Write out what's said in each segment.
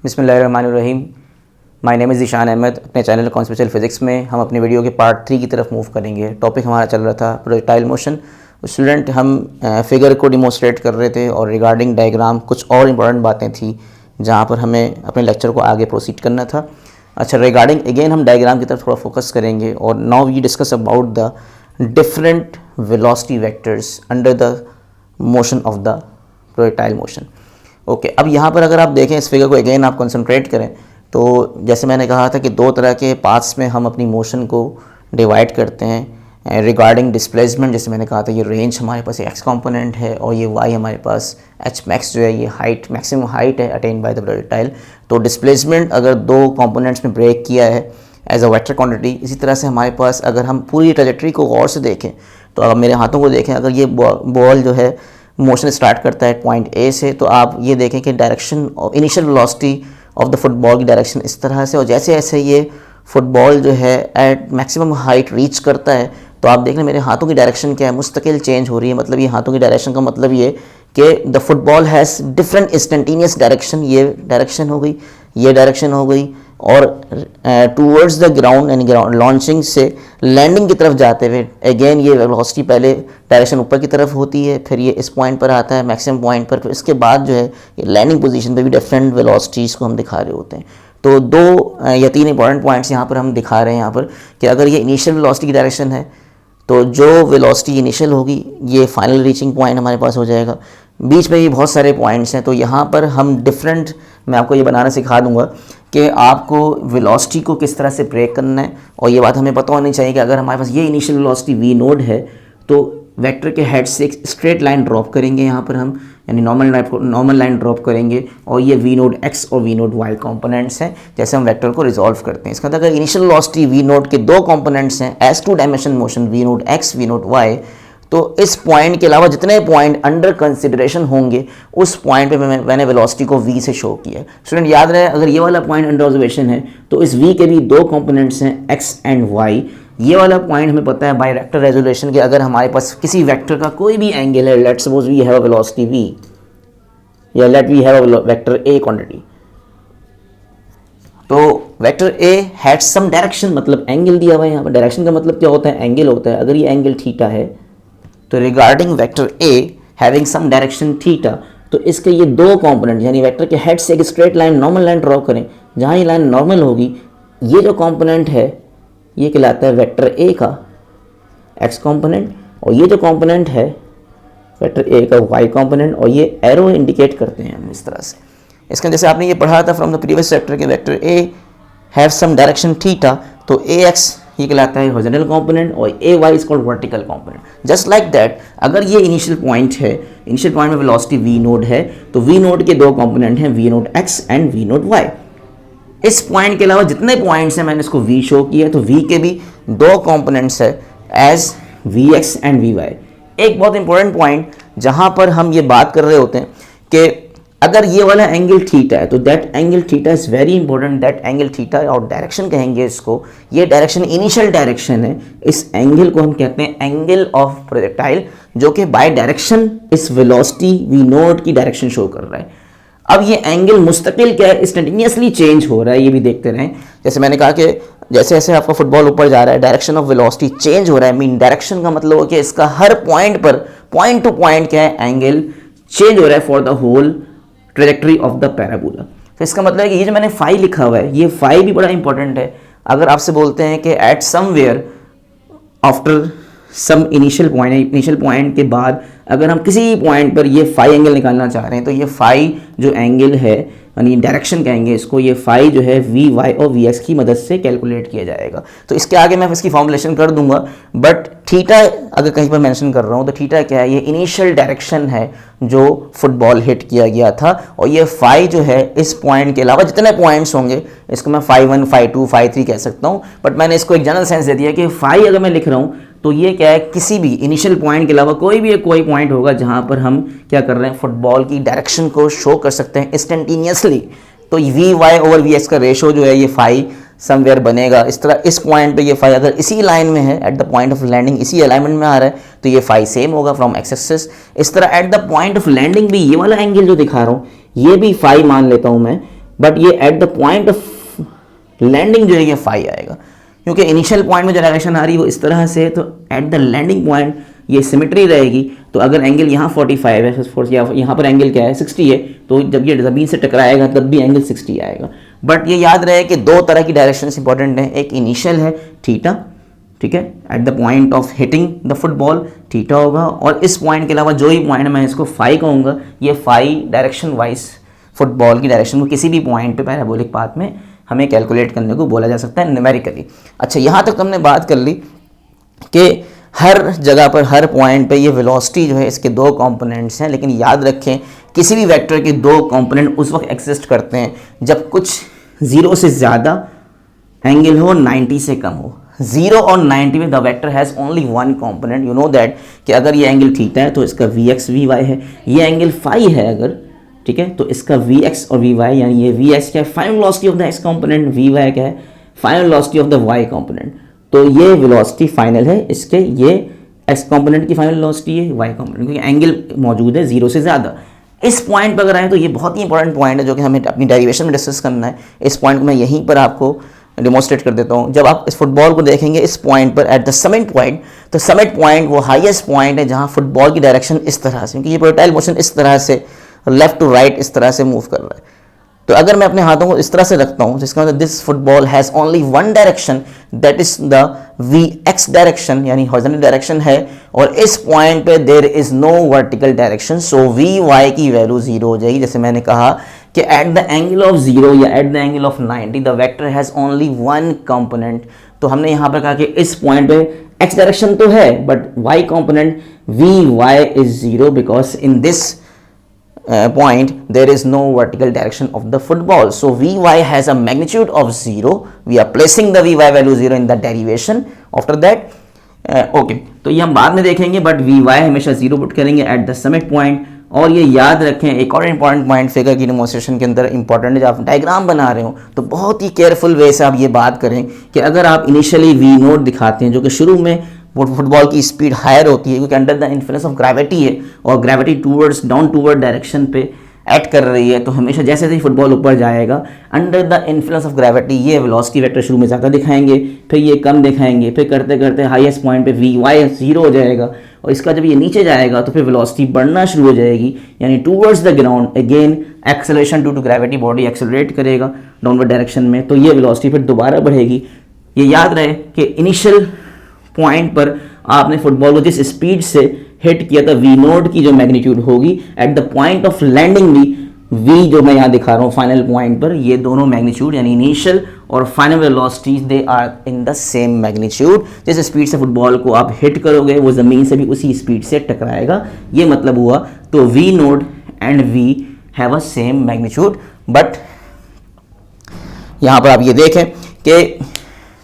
बिस्मिल्लाहिर्रहमानिर्रहीम। My name is Ishaan Ahmad. अपने channel conceptual physics में हम अपनी वीडियो के पार्ट 3 की तरफ मूव करेंगे। टॉपिक हमारा चल रहा था प्रोजेक्टाइल मोशन। स्टूडेंट हम फिगर को डिमोस्ट्रेट कर रहे थे और रिगार्डिंग डायग्राम कुछ और इम्पॉर्टेंट बातें थी जहाँ पर हमें अपने लेक्चर को आगे प्रोसीड करना था। अच्छा, रिगार्डिंग अगेन हम डायग्राम की तरफ थोड़ा फोकस करेंगे और now we discuss about the different velocity vectors under the motion of the projectile motion. Okay, अब यहाँ पर अगर आप देखें इस फिगर को अगेन आप कंसंट्रेट करें तो जैसे मैंने कहा था कि दो तरह के पार्ट्स में हम अपनी मोशन को डिवाइड करते हैं रिगार्डिंग डिस्प्लेसमेंट। जैसे मैंने कहा था ये रेंज हमारे पास एक्स कंपोनेंट है और ये वाई हमारे पास एच मैक्स जो है ये हाइट मैक्सिमम हाइट है अटेन बाय द प्रोजेक्टाइल। तो डिस्प्लेसमेंट अगर दो कंपोनेंट्स में ब्रेक किया है एज अ वेक्टर क्वांटिटी, इसी तरह से हमारे पास अगर हम पूरी ट्रैजेक्टरी को गौर से देखें तो अगर मेरे हाथों को देखें, अगर ये बॉल जो है मोशन स्टार्ट करता है पॉइंट ए से, तो आप ये देखें कि direction initial velocity of the football की डायरेक्शन इस तरह से, और जैसे जैसे ये फुटबॉल जो है एट मैक्सिमम हाइट रीच करता है तो आप देख लें मेरे हाथों की डायरेक्शन क्या है, मुस्तकिल चेंज हो रही है। मतलब ये हाथों की डायरेक्शन का मतलब ये कि the football has different instantaneous direction. ये डायरेक्शन हो गई, ये डायरेक्शन हो गई, और टूवर्ड्स द ग्राउंड यानी ग्राउंड लॉन्चिंग से लैंडिंग की तरफ जाते हुए अगेन ये वेलोसिटी पहले डायरेक्शन ऊपर की तरफ होती है, फिर ये इस पॉइंट पर आता है मैक्सिमम पॉइंट पर, फिर इसके बाद जो है ये लैंडिंग पोजीशन पे भी डिफरेंट वेलोसिटीज़ को हम दिखा रहे होते हैं। तो दो या तीन इंपॉर्टेंट पॉइंट्स यहाँ पर हम दिखा रहे हैं यहाँ पर कि अगर ये इनिशियल वेलोसिटी की डायरेक्शन है तो जो वेलोसिटी इनिशियल होगी ये फाइनल रीचिंग पॉइंट हमारे पास हो जाएगा। बीच में भी बहुत सारे पॉइंट्स हैं, तो यहाँ पर हम डिफरेंट, मैं आपको ये बनाना सिखा दूंगा कि आपको वेलोसिटी को किस तरह से ब्रेक करना है। और ये बात हमें पता होनी चाहिए कि अगर हमारे पास ये इनिशियल वेलोसिटी वी नोड है तो वेक्टर के हेड से एक स्ट्रेट लाइन ड्रॉप करेंगे यहाँ पर हम, यानी नॉर्मल लाइन ड्रॉप करेंगे, और ये वी नोड एक्स और वी नोड वाई कॉम्पोनेंट्स हैं जैसे हम वेक्टर को रिजॉल्व करते हैं। इसका मतलब अगर इनिशियल वेलोसिटी वी नोड के दो कॉम्पोनेंट्स हैं as two dimension motion v naught x v naught y, तो इस पॉइंट के अलावा जितने पॉइंट अंडर कंसिडरेशन होंगे उस पॉइंट पे मैंने वेलोसिटी को v से शो किया है। स्टूडेंट याद रहे, अगर ये वाला पॉइंट अंडर ऑब्जर्वेशन है तो इस v के भी दो कंपोनेंट्स हैं x एंड y। ये वाला पॉइंट हमें पता है बाय वेक्टर रेजोल्यूशन कि अगर हमारे पास किसी वेक्टर का कोई भी एंगल है, let's suppose we have a velocity v या let we have a vector a quantity, तो vector a had some direction, मतलब एंगल दिया हुआ है यहाँ पर। डायरेक्शन का मतलब क्या होता है? एंगल होता है। अगर ये एंगल थीटा है तो regarding vector a having some direction theta, तो इसके ये दो कंपोनेंट यानी वेक्टर के हेड से एक straight line normal line draw करें, जहाँ ये लाइन नॉर्मल होगी ये जो कंपोनेंट है ये कहलाता है वेक्टर a का x कंपोनेंट, और ये जो कंपोनेंट है वेक्टर a का y कंपोनेंट, और ये एरो इंडिकेट करते हैं हम इस तरह से। इसका जैसे आपने ये पढ़ा था फ्रॉम द प्रीवियस चैप्टर के vector a have some direction theta, तो ax ये कहलाता है हॉरिजॉन्टल कंपोनेंट और ay is called vertical component. Just like that, अगर ये इनिशियल पॉइंट है, इनिशियल पॉइंट में वेलोसिटी v नोड है, तो v नोड के दो कंपोनेंट हैं v naught x and v naught y। इस पॉइंट के अलावा जितने पॉइंट्स हैं मैंने इसको v शो किया, तो v के भी दो कंपोनेंट्स है एज vx एंड vy। एक बहुत इंपॉर्टेंट पॉइंट जहां पर हम ये बात कर रहे होते हैं कि अगर ये वाला एंगल थीटा है तो that angle theta is very important. That angle theta और डायरेक्शन कहेंगे इसको, ये डायरेक्शन इनिशियल डायरेक्शन है। इस एंगल को हम कहते हैं एंगल ऑफ प्रोजेक्टाइल, जो कि बाय डायरेक्शन इस वेलोसिटी वी नोट की डायरेक्शन शो कर रहा है। अब ये एंगल मुस्तकिल क्या है, इंस्टेंटेनियसली चेंज हो रहा है, ये भी देखते रहें। जैसे मैंने कहा कि जैसे जैसे आपका फुटबॉल ऊपर जा रहा है डायरेक्शन ऑफ वेलोसिटी चेंज हो रहा है। मीन डायरेक्शन का मतलब हो कि इसका हर पॉइंट पर पॉइंट टू पॉइंट क्या है, एंगल चेंज हो रहा है for the whole trajectory of the parabola. तो इसका मतलब है कि ये जो मैंने फाई लिखा हुआ है, ये फाई भी बड़ा इंपॉर्टेंट है। अगर आपसे बोलते हैं कि at somewhere after some initial point के बाद अगर हम किसी पॉइंट पर ये फाई एंगल निकालना चाह रहे हैं, तो ये फाई जो एंगल है यानी डायरेक्शन कहेंगे इसको, ये फाई जो है वी वाई और वी एक्स की मदद से कैलकुलेट किया जाएगा। तो इसके आगे मैं इसकी फॉर्मुलेशन कर दूंगा, बट थीटा अगर कहीं पर मेंशन कर रहा हूँ तो थीटा क्या है, ये इनिशियल डायरेक्शन है जो फुटबॉल हिट किया गया था, और ये फाई जो है इस पॉइंट के अलावा जितने पॉइंट्स होंगे इसको मैं फाई 1 फाई 2 फाई 3 कह सकता हूँ, बट मैंने इसको एक जनरल सेंस दे दिया कि फाई अगर मैं लिख रहा हूँ तो ये क्या है, किसी भी इनिशियल पॉइंट के अलावा कोई भी कोई पॉइंट होगा जहां पर हम क्या कर रहे हैं, फुटबॉल की डायरेक्शन को शो कर सकते हैं इंस्टेंटेनियसली। तो v y over v x का रेशो जो है ये फाई समवेयर बनेगा इस तरह। इस पॉइंट पे ये फाई अगर इसी लाइन में है, at the point of landing इसी अलाइनमेंट में आ रहा है, तो ये फाई सेम होगा फ्रॉम एक्स एक्सिस। इस तरह at the point of landing भी ये वाला एंगल जो दिखा रहा हूँ ये भी फाई मान लेता हूँ मैं, बट ये at the point of landing जो है ये फाई आएगा, क्योंकि इनिशियल पॉइंट में जो डायरेक्शन आ रही है वो इस तरह से है, तो एट द लैंडिंग पॉइंट ये सिमेट्री रहेगी। तो अगर एंगल यहाँ 45 है, यहाँ पर एंगल क्या है 60 है, तो जब ये ज़मीन से टकराएगा तब भी एंगल 60 आएगा। बट ये याद रहे कि दो तरह की डायरेक्शन इंपॉर्टेंट है, एक इनिशियल है थीटा, ठीक है, at the point of hitting the football theta होगा, और इस पॉइंट के अलावा जो ही पॉइंट मैं इसको फाई कहूँगा, ये फाई डायरेक्शन वाइज फुटबॉल की डायरेक्शन को किसी भी पॉइंट पे पैराबोलिक पाथ में हमें कैलकुलेट करने को बोला जा सकता है न्यूमेरिकली। अच्छा, यहाँ तक हमने बात कर ली कि हर जगह पर हर पॉइंट पे ये वेलोसिटी जो है इसके दो कंपोनेंट्स हैं, लेकिन याद रखें किसी भी वेक्टर के दो कंपोनेंट उस वक्त एग्जिस्ट करते हैं जब कुछ 0 से ज़्यादा एंगल हो 90 से कम हो। 0 और 90 में the vector has only one component, you know that, कि अगर ये एंगल थीटा है तो इसका Vx Vy है, ये एंगल फाई है अगर, ठीक है, तो इसका Vx और Vy, यानी ये Vx क्या है final velocity of the x component, Vy क्या है final velocity of the y component. तो ये वेलोसिटी फाइनल है इसके, ये x कंपोनेंट की फाइनल वेलोसिटी है y कंपोनेंट, क्योंकि एंगल मौजूद है 0 से ज़्यादा। इस पॉइंट पर अगर आए तो ये बहुत ही इंपॉर्टेंट पॉइंट है जो कि हमें अपनी डेरिवेशन में डिस्कस करना है। इस पॉइंट को मैं यहीं पर आपको डिमोन्स्ट्रेट कर देता हूँ। जब आप इस फुटबॉल को देखेंगे इस पॉइंट पर एट द समिट पॉइंट, तो समिट पॉइंट वो हाईएस्ट पॉइंट है जहाँ फुटबॉल की डायरेक्शन इस तरह से, क्योंकि ये प्रोजेक्टाइल मोशन इस तरह से लेफ्ट टू राइट इस तरह से मूव कर रहा है। तो अगर मैं अपने हाथों को इस तरह से रखता हूँ, जिसका मतलब this football has only one direction, that is the Vx direction, यानी हॉरिजॉन्टल डायरेक्शन है, और इस पॉइंट पे there is no vertical direction, so Vy की वैल्यू 0 हो जाएगी। जैसे मैंने कहा कि एट द एंगल ऑफ 0 या at the angle of 90 the vector has only one component. तो हमने यहाँ पर कहा कि इस पॉइंट पे x डायरेक्शन तो है but y component Vy is 0 because in this point there is no vertical direction of the football, so Vy has a magnitude of 0. We are placing the Vy value 0 in the derivation after that. Okay, तो ये हम बाद में देखेंगे, but Vy हमेशा 0 put करेंगे at the summit point. और ये याद रखें एक और इंपॉर्टेंट पॉइंट फिगर की डेमोन्स्ट्रेशन के अंदर इंपॉर्टेंट है, जब आप डायग्राम बना रहे हो तो बहुत ही केयरफुल वे से आप ये बात करें कि अगर आप इनिशियली V नोट दिखाते हैं, जो कि शुरू में फुटबॉल की स्पीड हायर होती है क्योंकि under the influence of gravity है और gravity towards down toward direction पे एक्ट कर रही है, तो हमेशा जैसे जैसे फुटबॉल ऊपर जाएगा under the influence of gravity ये वेलोसिटी वेक्टर शुरू में ज़्यादा दिखाएंगे, फिर ये कम दिखाएंगे, फिर करते करते हाईएस्ट पॉइंट पे Vy 0 हो जाएगा, और इसका जब ये नीचे जाएगा तो फिर वेलोसिटी बढ़ना शुरू हो जाएगी, यानी towards the ground again acceleration due to gravity, body accelerate करेगा डाउनवर्ड डायरेक्शन में, तो ये वेलोसिटी फिर दोबारा बढ़ेगी। ये याद रहे कि इनिशियल पॉइंट पर आपने फुटबॉल को जिस स्पीड से हिट किया था V नोट की जो मैग्नीट्यूड होगी at the point of landing भी V जो मैं यहाँ दिखा रहा हूँ फाइनल पॉइंट पर, ये दोनों मैग्नीट्यूड यानी इनिशियल और final velocities they are in the same magnitude. जिस स्पीड से फुटबॉल को आप हिट करोगे वो ज़मीन से भी उसी स्पीड से टकराएगा, ये मतलब हुआ। तो V note and V have a same magnitude. But यहाँ पर आप ये देखें कि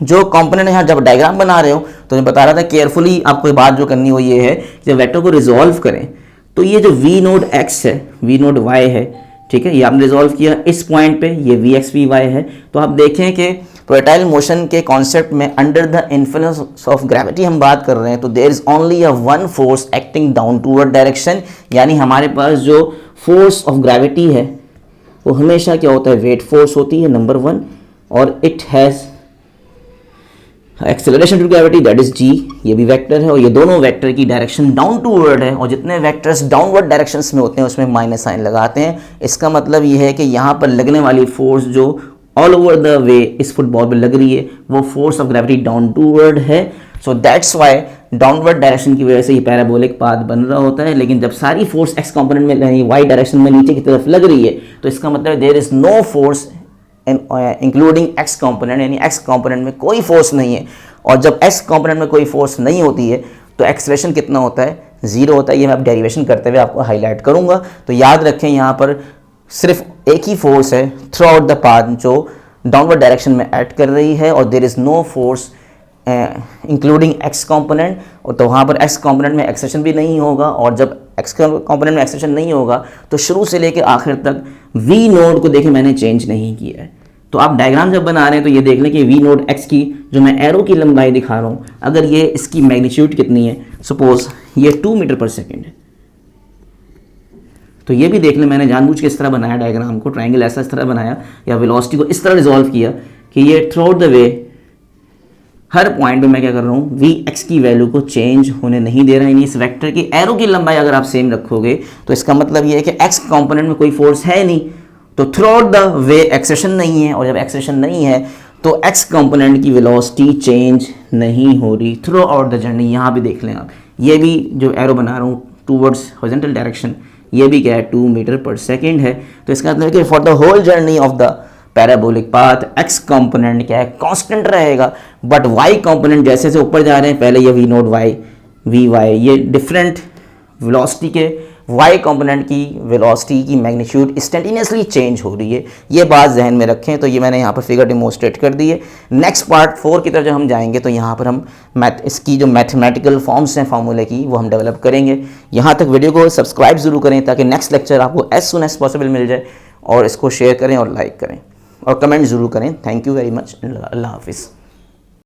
जो कंपोनेंट यहाँ जब डायग्राम बना रहे हो तो मैं बता रहा था केयरफुली आपको बात जो करनी हो ये है कि जब वेक्टर को रिजॉल्व करें तो ये जो V नोट x है V नोट y है, ठीक है, ये आपने रिजॉल्व किया इस पॉइंट पे, ये Vx Vy है। तो आप देखें कि प्रोजेक्टाइल मोशन के कॉन्सेप्ट में under the influence of gravity हम बात कर रहे हैं, तो there is only a one force acting down toward direction, यानी हमारे पास जो फोर्स ऑफ ग्रेविटी है वो हमेशा क्या होता है वेट फोर्स होती है नंबर 1, और it has acceleration to gravity that is g, ये भी वेक्टर है और ये दोनों वेक्टर की डायरेक्शन डाउन टूवर्ड है, और जितने वेक्टर्स डाउनवर्ड डायरेक्शंस में होते हैं उसमें माइनस साइन लगाते हैं। इसका मतलब ये है कि यहाँ पर लगने वाली फोर्स जो ऑल ओवर द वे इस फुटबॉल पे लग रही है वो force of gravity down toward है। So that's why downward direction की वजह से ये पैराबोलिक पाथ बन रहा होता है, लेकिन जब सारी फोर्स x कंपोनेंट में यानी y डायरेक्शन में नीचे की तरफ लग रही है तो इसका मतलब there is no force including x component, यानी x कंपोनेंट में कोई फोर्स नहीं है। और जब x कंपोनेंट में कोई फोर्स नहीं होती है तो एक्सेलरेशन कितना होता है 0 होता है। ये मैं अब डेरिवेशन करते हुए आपको हाईलाइट करूंगा। तो याद रखें यहाँ पर सिर्फ एक ही फोर्स है थ्रू आउट द पाथ जो डाउनवर्ड डायरेक्शन में एक्ट कर रही है, और there is no force including x component, और तो वहाँ पर x कंपोनेंट में एक्सेलरेशन भी नहीं होगा, और जब x कंपोनेंट में एक्सेलरेशन नहीं होगा तो शुरू से लेकर आखिर तक V नोड को देखें मैंने चेंज नहीं किया है। तो आप डायग्राम जब बना रहे हैं तो ये देख लें कि V नोड x की जो मैं एरो की लंबाई दिखा रहा हूँ, अगर ये इसकी मैग्नीट्यूड कितनी है, सपोज ये 2 मीटर पर सेकेंड है, तो ये भी देख लें, मैंने जानबूझ के इस तरह बनाया डायग्राम को, ट्राइंगल ऐसा इस तरह बनाया या वेलोसिटी को इस तरह रिजॉल्व किया कि ये through out the way her point पे मैं क्या कर रहा हूँ, वी एक्स की वैल्यू को चेंज होने नहीं दे रहा है। इस वेक्टर की एरो की लंबाई अगर आप सेम रखोगे तो इसका मतलब ये है कि एक्स कंपोनेंट में कोई फोर्स है नहीं, तो throughout the way acceleration नहीं है, और जब एक्सेशन नहीं है तो एक्स कंपोनेंट की वेलोसिटी चेंज नहीं हो रही थ्रू आउट द जर्नी। यहाँ भी देख लें आप, ये भी जो एरो बना रहा हूँ टूवर्ड्स हॉरिजॉन्टल डायरेक्शन, ये भी क्या है 2 मीटर पर सेकेंड है। तो इसका मतलब है कि for the whole journey of the parabolic path x component क्या है, कांस्टेंट रहेगा, बट वाई कंपोनेंट जैसे जैसे ऊपर जा रहे हैं, पहले ये v naught y v y, ये डिफरेंट वेलोसिटी के वाई कंपोनेंट की वेलोसिटी की मैग्नीट्यूड इंस्टेंटेनियसली चेंज हो रही है। ये बात जहन में रखें। तो ये मैंने यहाँ पर फिगर डिमोस्ट्रेट कर दी है। नेक्स्ट पार्ट 4 की तरफ जब हम जाएंगे तो यहाँ पर हम इसकी जो मैथमेटिकल फॉर्म्स हैं फार्मूले की वो हम डेवलप करेंगे। यहाँ तक वीडियो को सब्सक्राइब ज़रूर करें ताकि नेक्स्ट लेक्चर आपको एज सुन एज पॉसिबल मिल जाए, और इसको शेयर करें और लाइक करें और कमेंट ज़रूर करें। Thank you very much. अल्लाह हाफिज़।